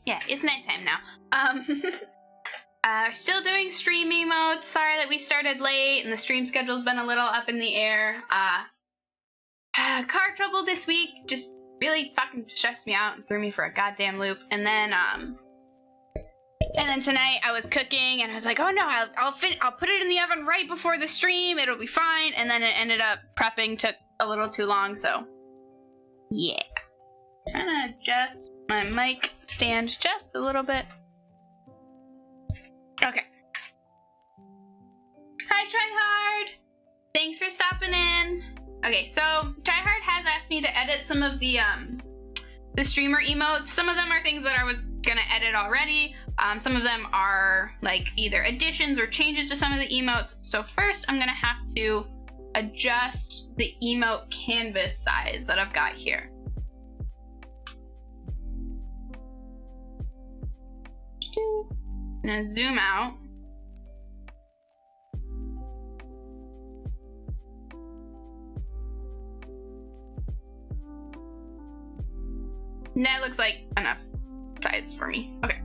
Yeah, it's nighttime now. Still doing stream emotes. Sorry that we started late and the stream schedule's been a little up in the air. Car trouble this week just really fucking stressed me out and threw me for a goddamn loop. And then tonight I was cooking and I was like, oh no, I'll put it in the oven right before the stream. It'll be fine. And then it ended up prepping took a little too long. So yeah, trying to adjust my mic stand just a little bit. Okay. Hi, Tryhard. Thanks for stopping in. Okay, so Tryhard has asked me to edit some of the streamer emotes. Some of them are things that I was gonna edit already. Some of them are like either additions or changes to some of the emotes. So first, I'm gonna have to adjust the emote canvas size that I've got here. I'm gonna zoom out. And that looks like enough size for me. Okay.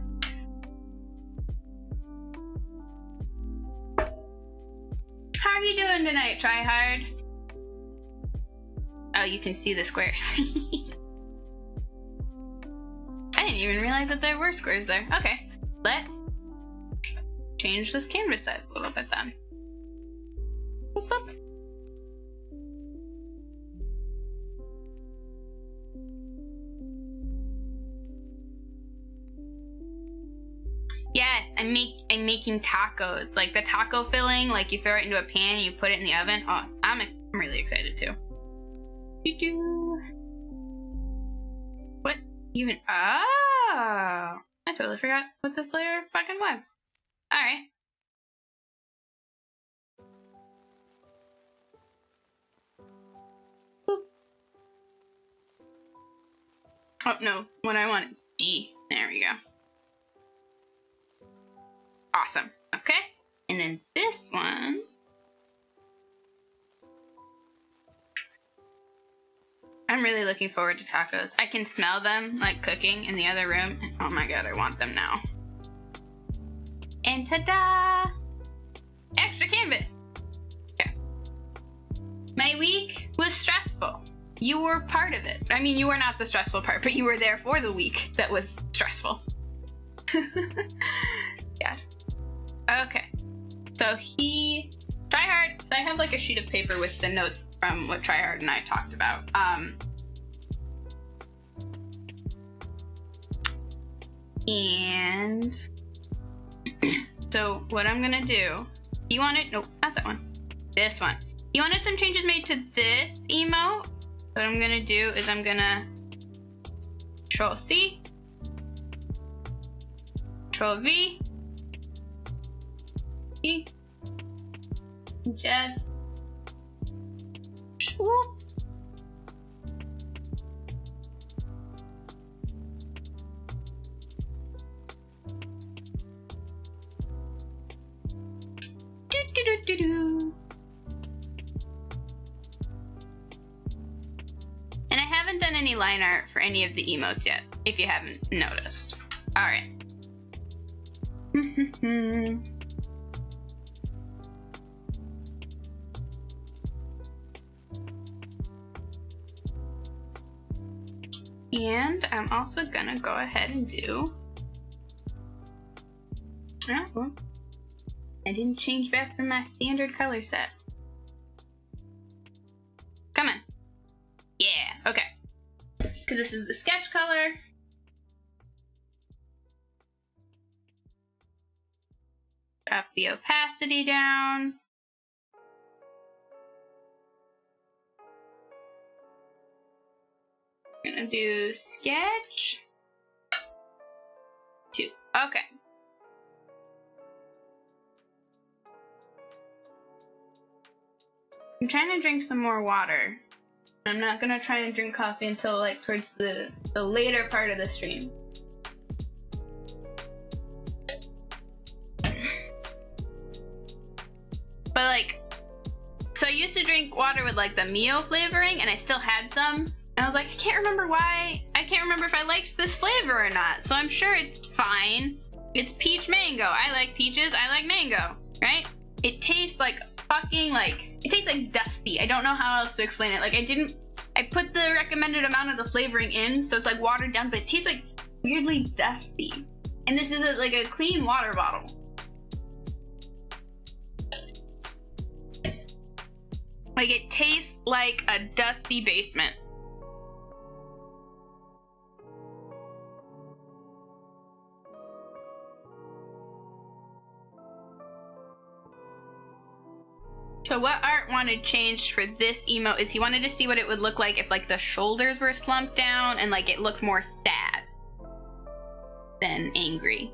How are you doing tonight, Tryhard? Oh, you can see the squares. I didn't even realize that there were squares there. Okay, let's change this canvas size a little bit then. Boop, boop. Yes, I'm making tacos. Like the taco filling, like you throw it into a pan and you put it in the oven. Oh, I'm really excited too. What even? Oh, I totally forgot what this layer fucking was. All right. Boop. Oh no, what I want is G. There we go. Awesome. Okay. And then this one. I'm really looking forward to tacos. I can smell them like cooking in the other room. And oh my god, I want them now. And ta-da! Extra canvas. Okay. My week was stressful. You were part of it. I mean, you were not the stressful part, but you were there for the week that was stressful. Yes. Okay. So Tryhard, so I have like a sheet of paper with the notes from what Tryhard and I talked about. And so what I'm gonna do, you wanted, nope, not that one, this one. You wanted some changes made to this emote. What I'm gonna do is I'm gonna Control C, Control V, E, just whoop. And I haven't done any line art for any of the emotes yet, if you haven't noticed. All right. And I'm also gonna go ahead and do, oh, well, I didn't change back from my standard color set. Come on. Yeah, okay. Because this is the sketch color. Drop the opacity down. I'm gonna do sketch 2. Okay. I'm trying to drink some more water. I'm not gonna try and drink coffee until like towards the later part of the stream. But like, so I used to drink water with like the Mio flavoring and I still had some. And I was like, I can't remember why I can't remember if I liked this flavor or not, so I'm sure it's fine. It's peach mango. I like peaches, I like mango, right? It tastes like fucking it tastes like dusty. I don't know how else to explain it. Like I put the recommended amount of the flavoring in, so it's like watered down, but it tastes like weirdly dusty. And this is like a clean water bottle. Like it tastes like a dusty basement. So what Art wanted changed for this emote is he wanted to see what it would look like if like the shoulders were slumped down and like it looked more sad than angry.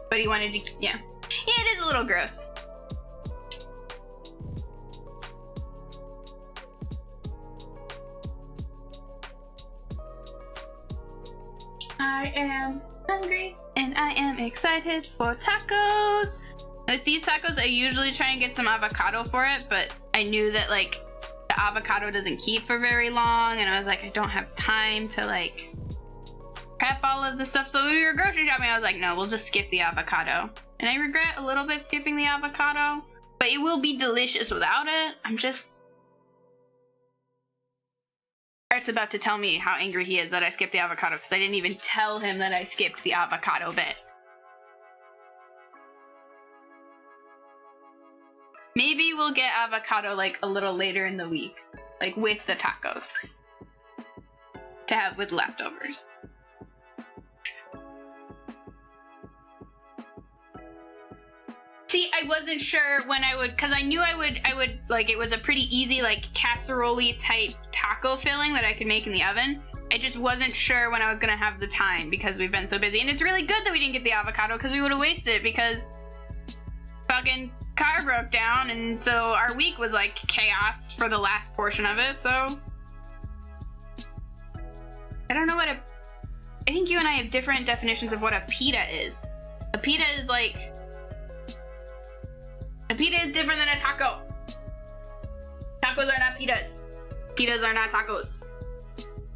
But he wanted to, yeah. Yeah, it is a little gross. I am hungry and I am excited for tacos. With these tacos, I usually try and get some avocado for it, but I knew that like the avocado doesn't keep for very long, and I was like, I don't have time to like prep all of the stuff. So when we were grocery shopping, I was like, no, we'll just skip the avocado. And I regret a little bit skipping the avocado, but it will be delicious without it. Art's about to tell me how angry he is that I skipped the avocado because I didn't even tell him that I skipped the avocado bit. Maybe we'll get avocado like a little later in the week, like with the tacos, to have with leftovers. See, I wasn't sure when I would, because I knew I would, like, it was a pretty easy, like, casserole-y type taco filling that I could make in the oven. I just wasn't sure when I was going to have the time because we've been so busy. And it's really good that we didn't get the avocado because we would have wasted it because fucking car broke down, and so our week was, like, chaos for the last portion of it, so. I don't know what I think you and I have different definitions of what a pita is. A pita is, like, a pita is different than a taco. Tacos are not pitas. Pitas are not tacos.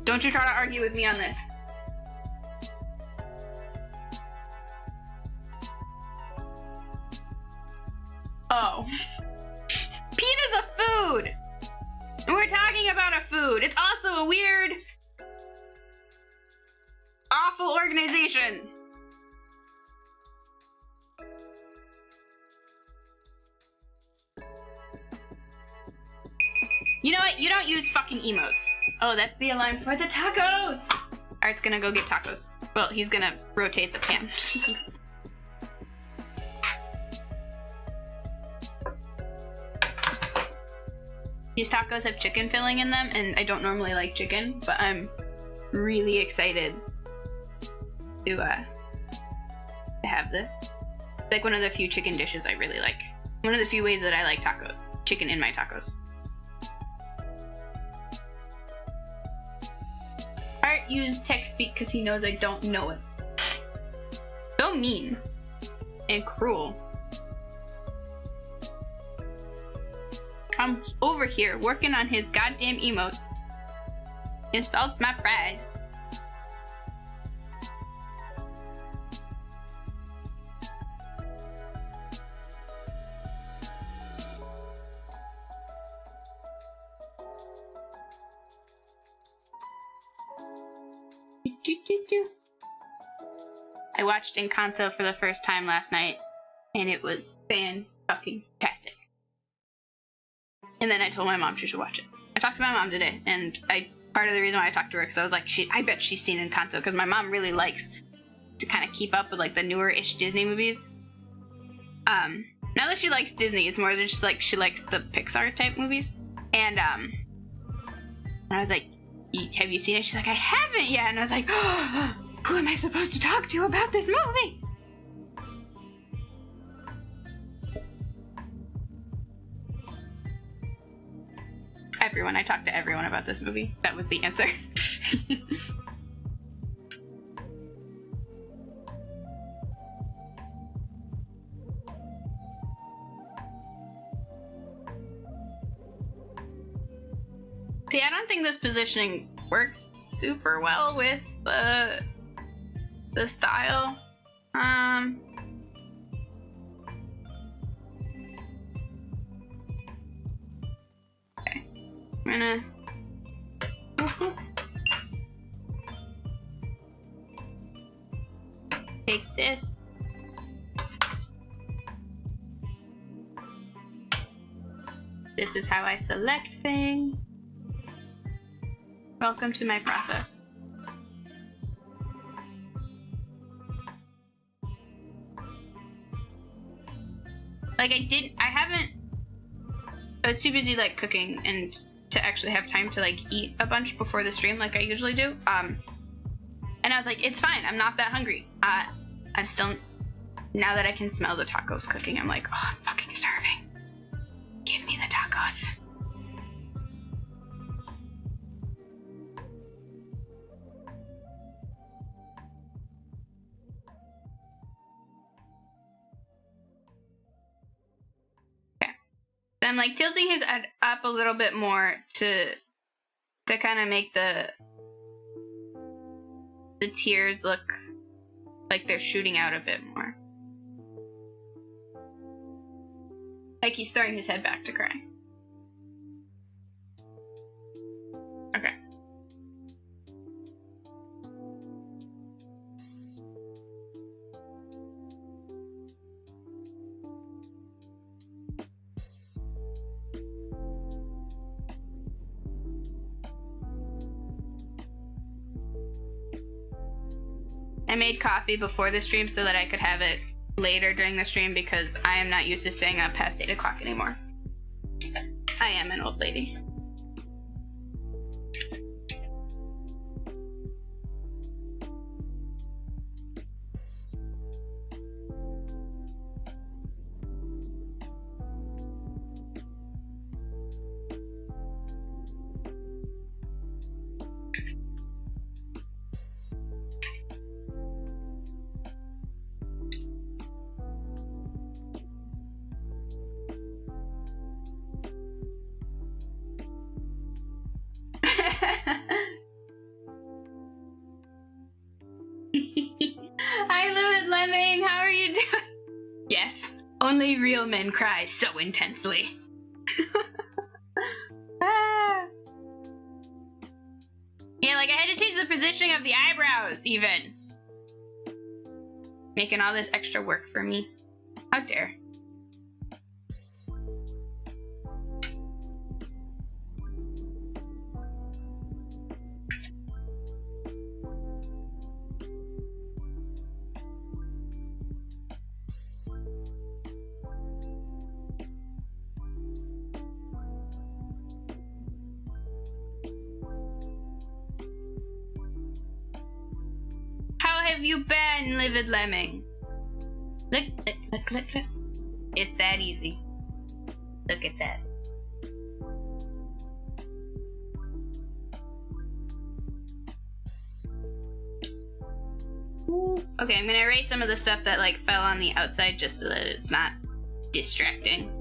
Don't you try to argue with me on this. Oh. Pita's a food! And we're talking about a food. It's also a weird, awful organization. You know what? You don't use fucking emotes. Oh, that's the alarm for the tacos! Art's gonna go get tacos. Well, he's gonna rotate the pan. These tacos have chicken filling in them, and I don't normally like chicken, but I'm really excited to have this. It's like one of the few chicken dishes I really like. One of the few ways that I like chicken in my tacos. Art used text speak because he knows I don't know it. So mean and cruel. I'm over here working on his goddamn emotes. Insults my pride. I watched Encanto for the first time last night, and it was fan-fucking-tastic. And then I told my mom she should watch it. I talked to my mom today, and part of the reason why I talked to her, because I was like, I bet she's seen Encanto, because my mom really likes to kind of keep up with like the newer-ish Disney movies. Not that she likes Disney, it's more just like she likes the Pixar type movies. And I was like, have you seen it? She's like, I haven't yet. And I was like, oh, who am I supposed to talk to about this movie? Everyone. I talked to everyone about this movie. That was the answer. See, I don't think this positioning works super well with the style. Okay, I'm gonna take this. This is how I select things. Welcome to my process. Like I was too busy like cooking and to actually have time to like eat a bunch before the stream like I usually do. And I was like, it's fine, I'm not that hungry. I'm still, now that I can smell the tacos cooking, I'm like, oh, I'm fucking starving. Give me the tacos. Okay. So I'm like tilting his head up a little bit more to kind of make the tears look like they're shooting out a bit more. Like he's throwing his head back to cry. Okay. I made coffee before the stream so that I could have it later during the stream because I am not used to staying up past 8 o'clock anymore. I am an old lady. Hi, Livid Lemming. How are you doing? Yes, only real men cry so intensely. Yeah, like I had to change the positioning of the eyebrows, even. Making all this extra work for me. How dare. Have you been, Livid Lemming? Look, look, look, look, look. It's that easy. Look at that. Okay, I'm gonna erase some of the stuff that like fell on the outside just so that it's not distracting.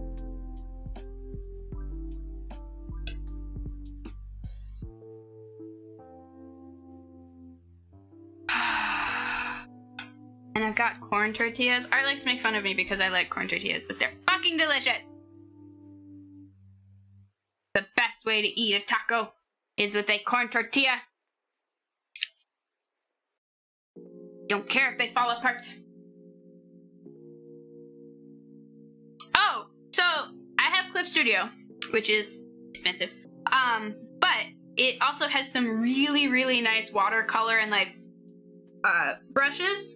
And I've got corn tortillas. Art likes to make fun of me because I like corn tortillas, but they're fucking delicious. The best way to eat a taco is with a corn tortilla. Don't care if they fall apart. Oh, so I have Clip Studio, which is expensive. But it also has some really, really nice watercolor and like brushes.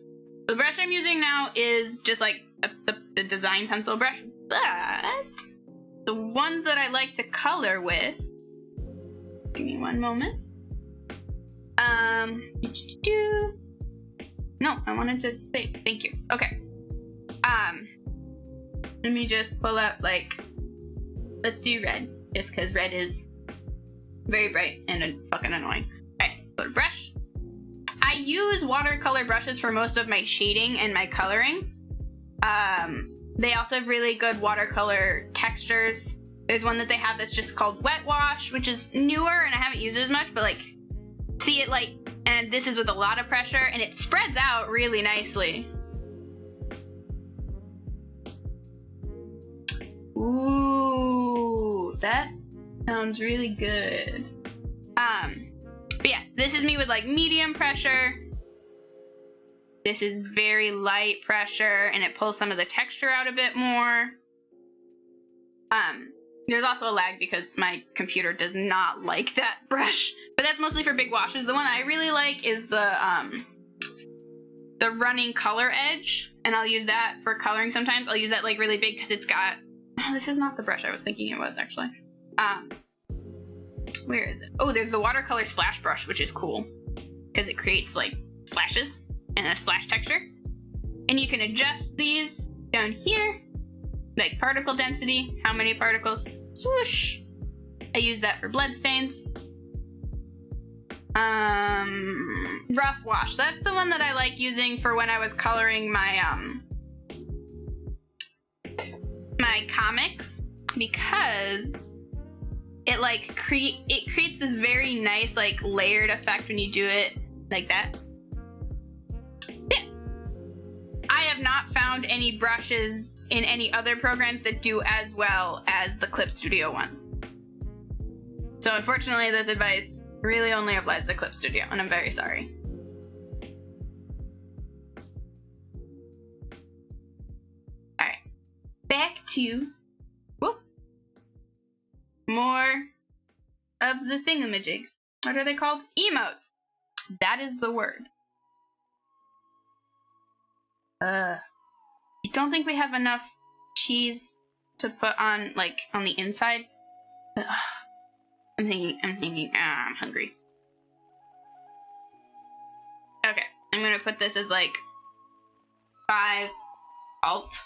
The brush I'm using now is just like the design pencil brush, but the ones that I like to color with, give me one moment. No, I wanted to say thank you. Okay. Let me just pull up like, let's do red, just because red is very bright and fucking annoying. Alright, go to brush. I use watercolor brushes for most of my shading and my coloring. They also have really good watercolor textures. There's one that they have that's just called Wet Wash, which is newer and I haven't used it as much, but like, see it like, and this is with a lot of pressure and it spreads out really nicely. Ooh, that sounds really good. But yeah, this is me with like medium pressure. This is very light pressure and it pulls some of the texture out a bit more. There's also a lag because my computer does not like that brush, but that's mostly for big washes. The one I really like is the running color edge, and I'll use that for coloring sometimes. I'll use that like really big because it's got, oh, this is not the brush I was thinking it was actually. Where is it? Oh, there's the watercolor splash brush, which is cool because it creates like splashes and a splash texture. And you can adjust these down here, like particle density, how many particles, swoosh. I use that for blood stains. Rough wash, that's the one that I like using for when I was coloring my my comics, because it like creates this very nice like layered effect when you do it like that. Yeah. I have not found any brushes in any other programs that do as well as the Clip Studio ones. So unfortunately, this advice really only applies to Clip Studio, and I'm very sorry. All right, back to more of the thingamajigs. What are they called? Emotes. That is the word. I don't think we have enough cheese to put on, like, on the inside. I'm thinking, I'm hungry. Okay, I'm gonna put this as, like, 5 alt.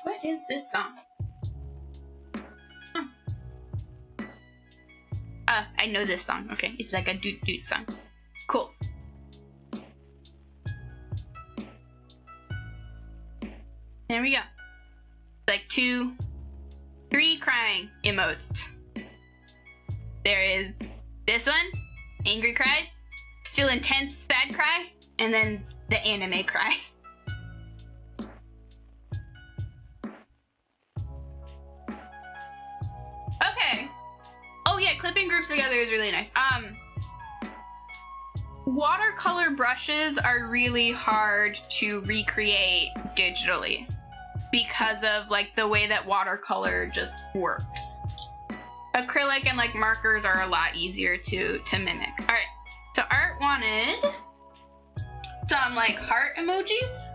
What is this song? I know this song. Okay, it's like a doot doot song. Cool. There we go. Like 2, 3 crying emotes. There is this one, angry cries, still intense sad cry, and then the anime cry. Okay. Oh yeah, clipping groups together is really nice. Watercolor brushes are really hard to recreate digitally because of like the way that watercolor just works. Acrylic and like markers are a lot easier to mimic. All right, so Art wanted some like heart emojis,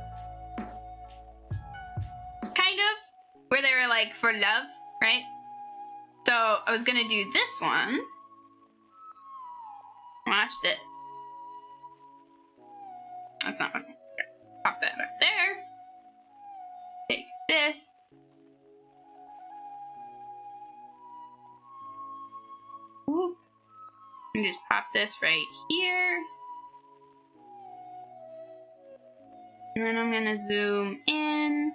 kind of, where they were like for love, right? So I was gonna do this one. Watch this. That's not what. Pop that up there. Take this. Whoop. And just pop this right here. And then I'm gonna zoom in.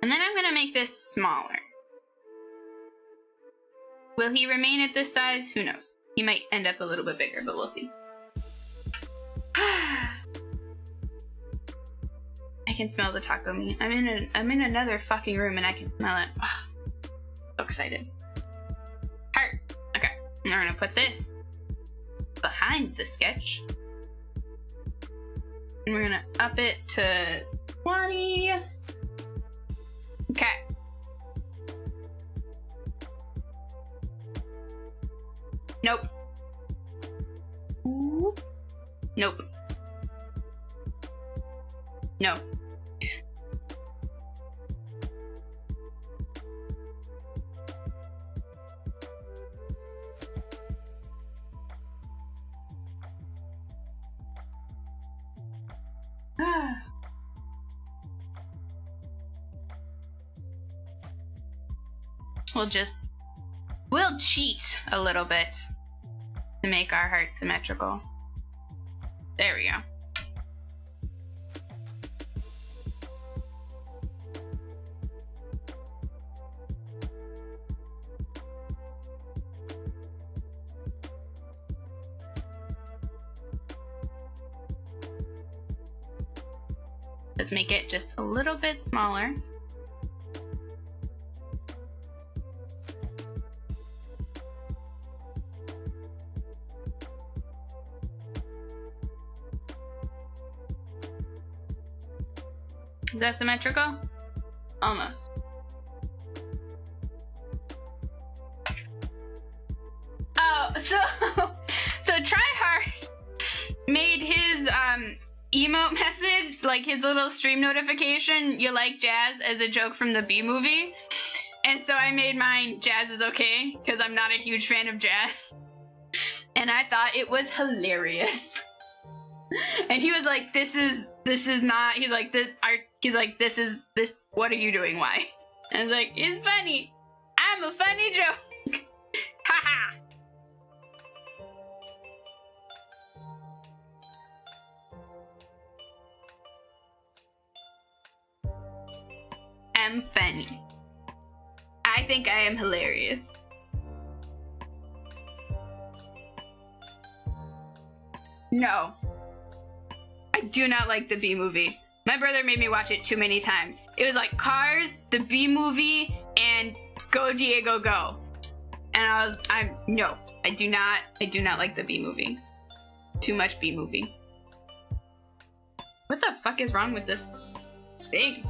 And then I'm gonna make this smaller. Will he remain at this size? Who knows? He might end up a little bit bigger, but we'll see. I can smell the taco meat. I'm in another fucking room and I can smell it. Oh, so excited. Heart. Okay. And we're gonna put this behind the sketch. And we're gonna up it to 20. Okay. Nope. Nope. No. We'll cheat a little bit to make our heart symmetrical. There we go. Let's make it just a little bit smaller. Is that symmetrical? Almost. Oh, so Tryhard made his emote message, like his little stream notification, "You like jazz," as a joke from the Bee Movie. And so I made mine "Jazz is okay," because I'm not a huge fan of jazz. And I thought it was hilarious. And he was like, this is not, he's like, this, what are you doing, why? And I was like, it's funny. I'm a funny joke. Haha. I'm funny. I think I am hilarious. No. I do not like the Bee Movie. My brother made me watch it too many times. It was like Cars, the Bee Movie, and Go Diego Go. And no, I do not like the Bee Movie. Too much Bee Movie. What the fuck is wrong with this thing?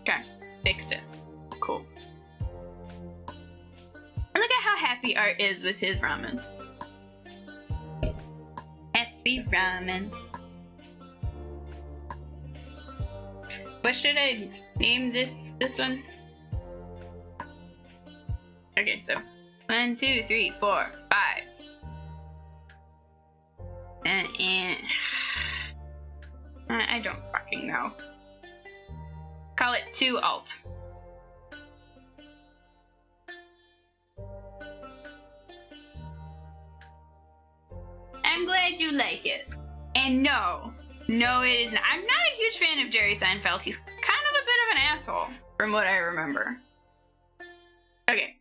Okay, fixed it. Cool. And look at how happy Art is with his ramen. Happy ramen. What should I name this one? Okay, so 1, 2, 3, 4, 5. And I don't fucking know. Call it 2 alt. I'm glad you like it. And no, it is not. I'm not a huge fan of Jerry Seinfeld. He's kind of a bit of an asshole, from what I remember. Okay.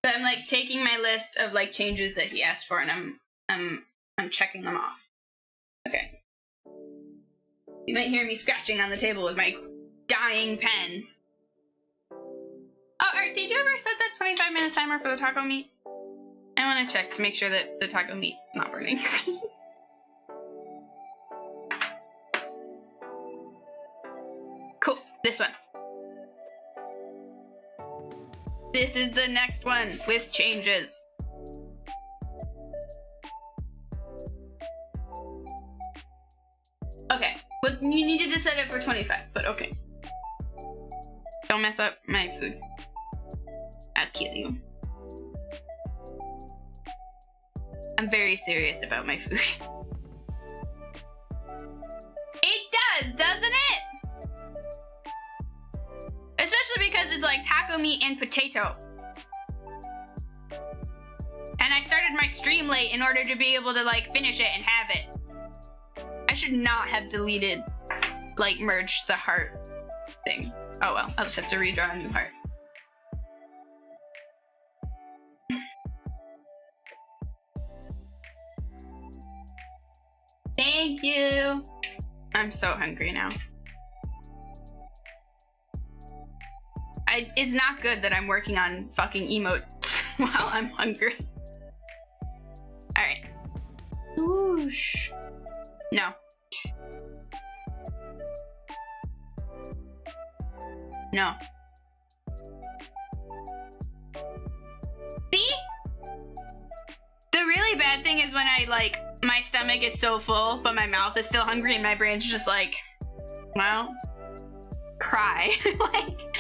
So I'm like taking my list of like changes that he asked for, and I'm checking them off. Okay. You might hear me scratching on the table with my dying pen. Oh, Art, did you ever set that 25-minute timer for the taco meat? I want to check to make sure that the taco meat is not burning. Cool, this one. This is the next one with changes. Okay, but you needed to set it for 25, but okay. Don't mess up my food. I'll kill you. I'm very serious about my food. It does, doesn't it? Especially because it's like taco meat and potato. And I started my stream late in order to be able to like finish it and have it. I should not have deleted, like merged the heart thing. Oh well, I'll just have to redraw a new heart. Thank you. I'm so hungry now. It's not good that I'm working on fucking emotes while I'm hungry. Alright. Whoosh. No. No. See? The really bad thing is when I like, my stomach is so full, but my mouth is still hungry and my brain's just like, well, cry. Like,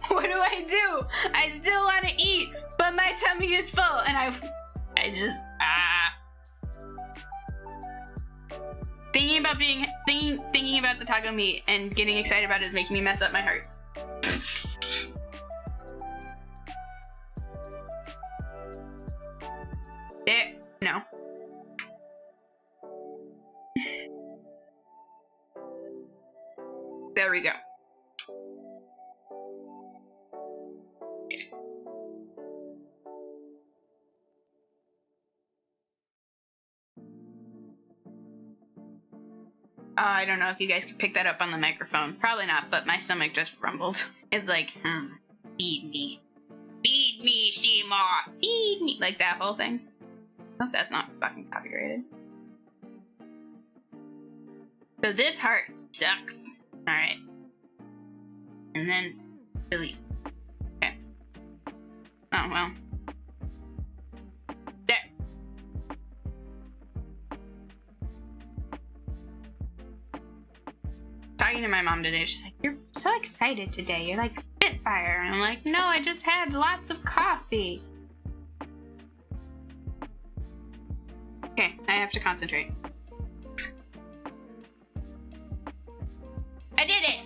what do I do? I still want to eat, but my tummy is full, and I just, Thinking about the taco meat and getting excited about it is making me mess up my heart. we go. I don't know if you guys could pick that up on the microphone. Probably not, but my stomach just rumbled. It's like, feed me. Feed me, Seymour. Feed me. Like that whole thing. I hope that's not fucking copyrighted. So this heart sucks. Alright. And then delete. Okay. Oh, well. There. Talking to my mom today, she's like, you're so excited today. You're like Spitfire. And I'm like, no, I just had lots of coffee. Okay, I have to concentrate. I did it!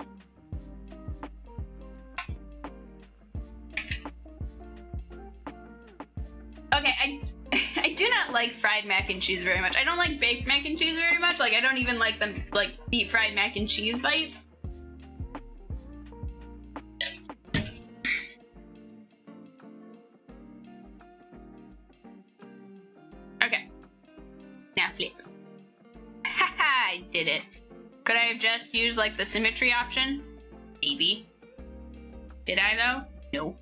Okay, I do not like fried mac and cheese very much. I don't like baked mac and cheese very much. Like, I don't even like them, like, deep fried mac and cheese bites. Okay. Now flip. Haha, I did it. Could I have just used, like, the symmetry option? Maybe. Did I, though? No.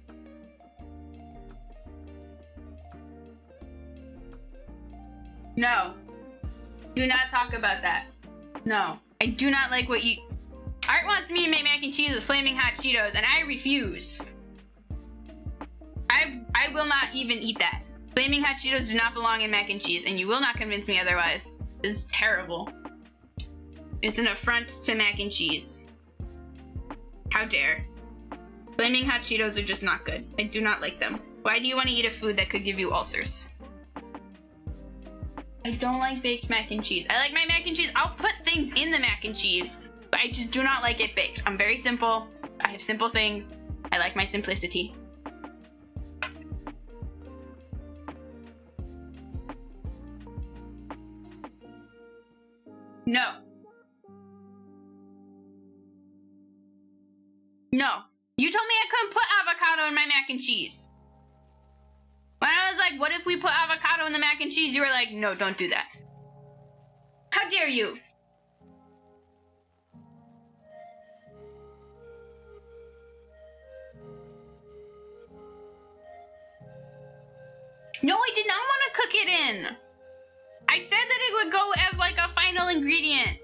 No. Do not talk about that. No. I do not like what you... Art wants me to make mac and cheese with flaming hot Cheetos, and I refuse. I will not even eat that. Flaming hot Cheetos do not belong in mac and cheese, and you will not convince me otherwise. This is terrible. It's an affront to mac and cheese. How dare. Flaming hot Cheetos are just not good. I do not like them. Why do you want to eat a food that could give you ulcers? I don't like baked mac and cheese. I like my mac and cheese. I'll put things in the mac and cheese, but I just do not like it baked. I'm very simple. I have simple things. I like my simplicity. No. No. You told me I couldn't put avocado in my mac and cheese. When I was like, what if we put avocado in the mac and cheese? You were like, no, don't do that. How dare you? No, I did not want to cook it in. I said that it would go as like a final ingredient.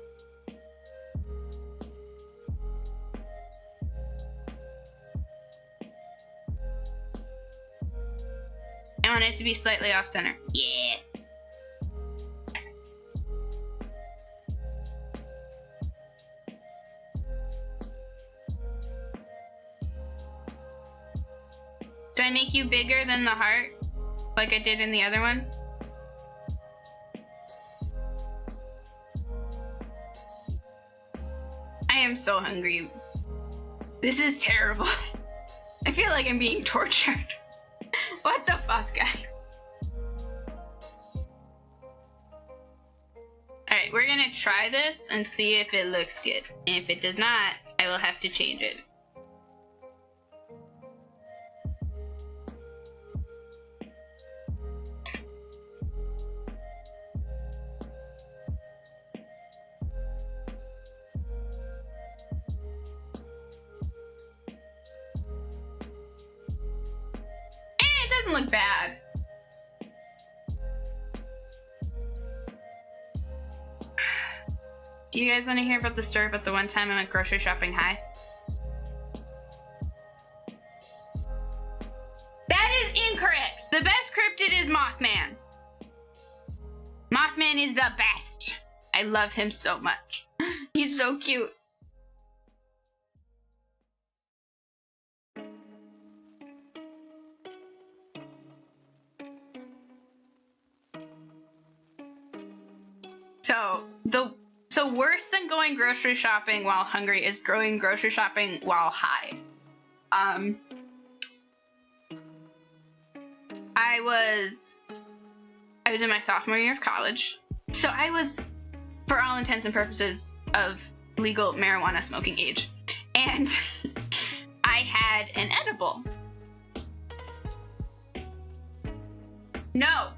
I want it to be slightly off center. Yes. Do I make you bigger than the heart? Like I did in the other one? I am so hungry. This is terrible. I feel like I'm being tortured. What the fuck, guys? Alright, we're gonna try this and see if it looks good. And if it does not, I will have to change it. Look bad. Do you guys want to hear about the story about the one time I went grocery shopping high? That is incorrect. The best cryptid is Mothman. Mothman is the best. I love him so much. He's so cute. So worse than going grocery shopping while hungry is going grocery shopping while high. I was in my sophomore year of college. So I was, for all intents and purposes, of legal marijuana smoking age. and I had an edible. No.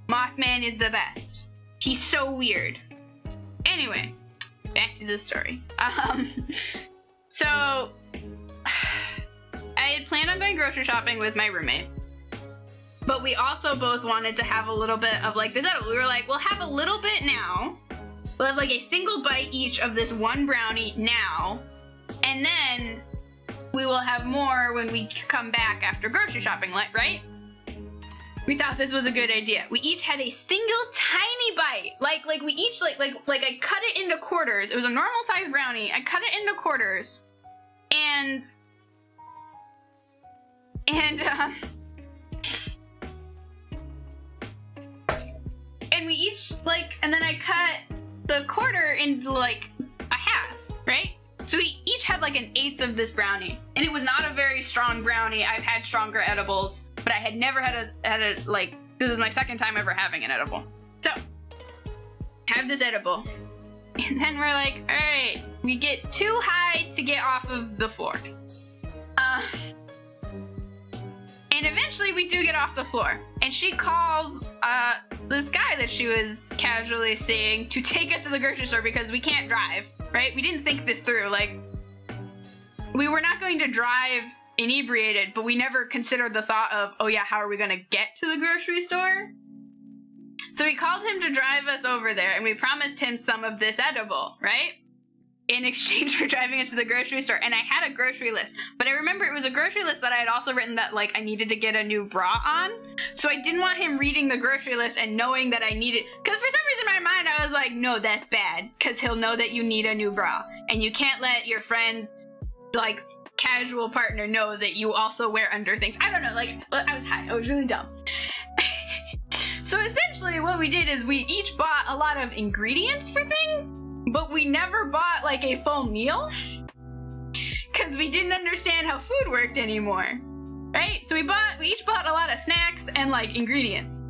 Mothman is the best. He's so weird. Anyway, back to the story. So I had planned on going grocery shopping with my roommate, but we also both wanted to have a little bit of like this edible. We were like, we'll have a little bit now. We'll have like a single bite each of this one brownie now, and then we will have more when we come back after grocery shopping, right? We thought this was a good idea. We each had a single tiny bite. Like we each like I cut it into quarters. It was a normal size brownie. I cut it into quarters. And we each and then I cut the quarter into like a half, right? So we each had like an eighth of this brownie, and it was not a very strong brownie. I've had stronger edibles, but I had never had a this is my second time ever having an edible. So have this edible, and then we're like, all right, we get too high to get off of the floor, and eventually we do get off the floor, and she calls this guy that she was casually seeing to take us to the grocery store because we can't drive. Right? We didn't think this through. Like, we were not going to drive inebriated, but we never considered the thought of, oh yeah, how are we going to get to the grocery store? So we called him to drive us over there, and we promised him some of this edible, right? In exchange for driving us to the grocery store. And I had a grocery list, but I remember it was a grocery list that I had also written that like I needed to get a new bra on. So I didn't want him reading the grocery list and knowing that I needed, because for some reason in my mind I was like, no, that's bad, because he'll know that you need a new bra, and you can't let your friend's like casual partner know that you also wear under things. I don't know, like I was high. I was really dumb. So essentially what we did is we each bought a lot of ingredients for things, but we never bought like a full meal because we didn't understand how food worked anymore, right? So we each bought a lot of snacks and like ingredients.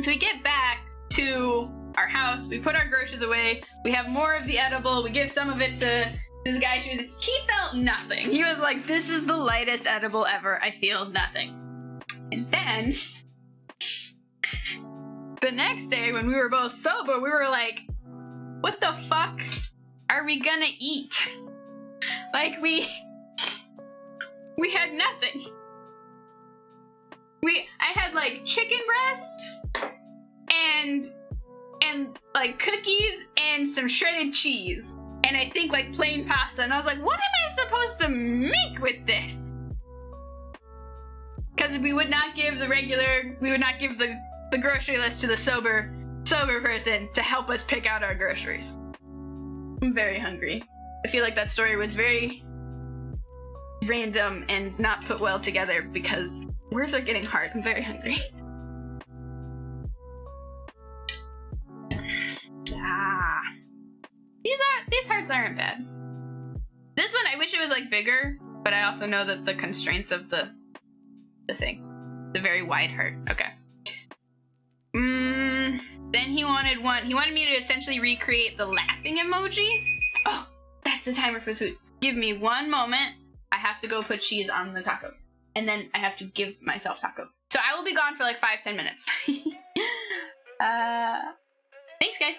So we get back to our house, we put our groceries away, we have more of the edible, we give some of it to this guy. He felt nothing. He was like, this is the lightest edible ever, I feel nothing. And then the next day when we were both sober, we were like, what the fuck are we gonna eat? Like we had nothing. I had like chicken breast and like cookies and some shredded cheese and I think like plain pasta, and I was like, what am I supposed to make with this? Because we would not give the grocery list to the sober person to help us pick out our groceries. I'm very hungry. I feel like that story was very random and not put well together because words are getting hard. I'm very hungry. These hearts aren't bad. This one, I wish it was like bigger, but I also know that the constraints of the thing. It's a very wide heart. Okay. Then he wanted me to essentially recreate the laughing emoji. Oh, that's the timer for food. Give me 1 moment. I have to go put cheese on the tacos. And then I have to give myself taco. So I will be gone for like 5-10 minutes. Thanks guys.